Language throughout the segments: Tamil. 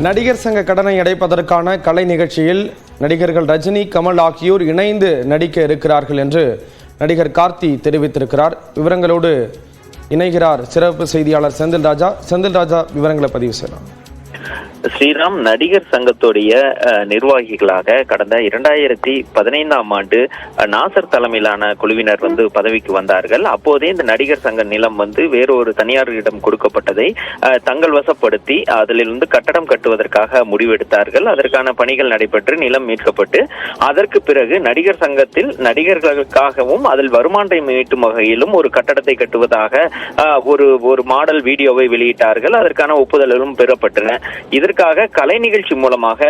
நடிகர் சங்க கடனை அடைப்பதற்கான கலை நிகழ்ச்சியில் நடிகர்கள் ரஜினி, கமல் ஆகியோர் இணைந்து நடிக்க இருக்கிறார்கள் என்று நடிகர் கார்த்தி தெரிவித்திருக்கிறார். விவரங்களோடு இணைகிறார் சிறப்பு செய்தியாளர் செந்தில் ராஜா. செந்தில் ராஜா, விவரங்களை பதிவு செய்யலாம். ஸ்ரீராம் நடிகர் சங்கத்துடைய நிர்வாகிகளாக கடந்த 2015ஆம் ஆண்டு நாசர் தலைமையிலான குழுவினர் பதவிக்கு வந்தார்கள். அப்போதே இந்த நடிகர் சங்க நிலம் வேறொரு தனியாரிடம் கொடுக்கப்பட்டதை தங்கள் வசப்படுத்தி அதிலிருந்து கட்டடம் கட்டுவதற்காக முடிவெடுத்தார்கள். அதற்கான பணிகள் நடைபெற்று நிலம் மீட்கப்பட்டு அதற்கு பிறகு நடிகர் சங்கத்தில் நடிகர்களுக்காகவும் அதில் வருமானம் ஈட்டும் வகையிலும் ஒரு கட்டடத்தை கட்டுவதாக ஒரு மாடல் வீடியோவை வெளியிட்டார்கள். அதற்கான ஒப்புதலும் பெறப்பட்டன. இதற்காக கலை நிகழ்ச்சி மூலமாக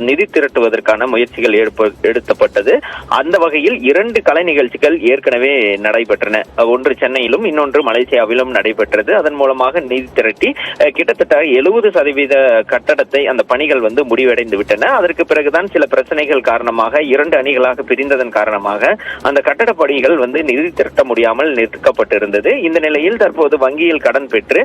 நிதி திரட்டுவதற்கான முயற்சிகள் எடுக்கப்பட்டது. அந்த வகையில் 2 கலை நிகழ்ச்சிகள் ஏற்கனவே நடைபெற்றன. ஒன்று சென்னையிலும் இன்னொன்று மலேசியாவிலும் நடைபெற்றது. அதன் மூலமாக நிதி திரட்டி கிட்டத்தட்ட 70% கட்டடத்தை அந்த பணிகள் முடிவடைந்து விட்டன. அதற்கு பிறகுதான் சில பிரச்சனைகள் காரணமாக 2 அணிகளாக பிரிந்ததன் காரணமாக அந்த கட்டட பணிகள் நிதி திரட்ட முடியாமல் நிறுத்தப்பட்டிருந்தது. இந்த நிலையில் தற்போது வங்கியில் கடன் பெற்று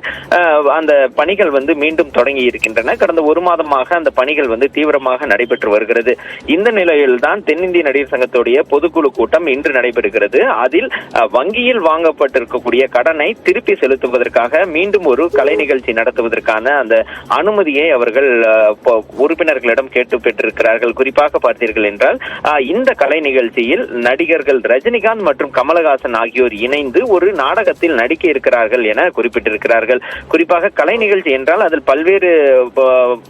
அந்த பணிகள் மீண்டும் தொடங்கி இருக்கின்றன. கடந்த 1 மாதமாக அந்த பணிகள் தீவிரமாக நடைபெற்று வருகிறது. இந்த நிலையில் தான் தென்னிந்திய நடிகர் சங்கத்துடைய பொதுக்குழு கூட்டம் இன்று நடைபெறுகிறது. அதில் வங்கியில் வாங்கப்பட்டிருக்கக்கூடிய கடனை திருப்பி செலுத்துவதற்காக மீண்டும் ஒரு கலை நிகழ்ச்சி நடத்துவதற்கான அந்த அனுமதியை அவர்கள் உறுப்பினர்களிடம் கேட்டு பெற்றிருக்கிறார்கள். குறிப்பாக பார்த்தீர்கள் என்றால் இந்த கலை நிகழ்ச்சியில் நடிகர்கள் ரஜினிகாந்த் மற்றும் கமலஹாசன் ஆகியோர் இணைந்து ஒரு நாடகத்தில் நடிக்க இருக்கிறார்கள் என குறிப்பிட்டிருக்கிறார்கள். குறிப்பாக கலை நிகழ்ச்சி என்றால் அதில் பல்வேறு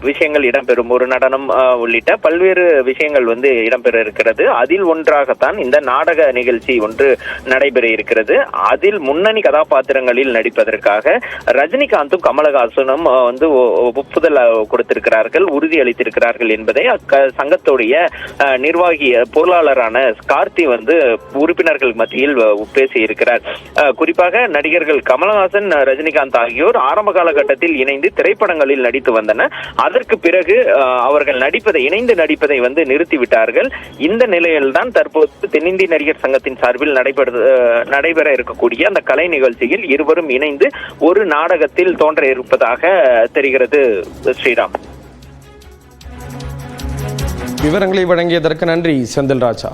விஷயங்கள் இடம்பெறும். ஒரு நடனம் உள்ளிட்ட பல்வேறு விஷயங்கள் இடம்பெற இருக்கிறது. அதில் ஒன்றாகத்தான் இந்த நாடக நிகழ்ச்சி ஒன்று நடைபெற இருக்கிறது. அதில் முன்னணி கதாபாத்திரங்களில் நடிப்பதற்காக ரஜினிகாந்தும் கமலஹாசனும் ஒப்புதல் கொடுத்திருக்கிறார்கள், உறுதி அளித்திருக்கிறார்கள் என்பதை சங்கத்துடைய நிர்வாகி பொருளாளரான கார்த்தி உறுப்பினர்கள் மத்தியில் பேசியிருக்கிறார். குறிப்பாக நடிகர்கள் கமலஹாசன், ரஜினிகாந்த் ஆகியோர் ஆரம்ப காலகட்டத்தில் இணைந்து திரைப்படங்களில் நடித்து வந்தனர். அதற்கு பிறகு அவர்கள் இணைந்து நடிப்பதை நிறுத்திவிட்டார்கள். இந்த நிலையில்தான் தற்போது தென்னிந்திய நடிகர் சங்கத்தின் சார்பில் நடைபெற இருக்கக்கூடிய அந்த கலை நிகழ்ச்சியில் இருவரும் இணைந்து ஒரு நாடகத்தில் தோன்ற இருப்பதாக தெரிகிறது. ஸ்ரீராம், விவரங்களை வழங்கியதற்கு நன்றி செந்தில் ராஜா.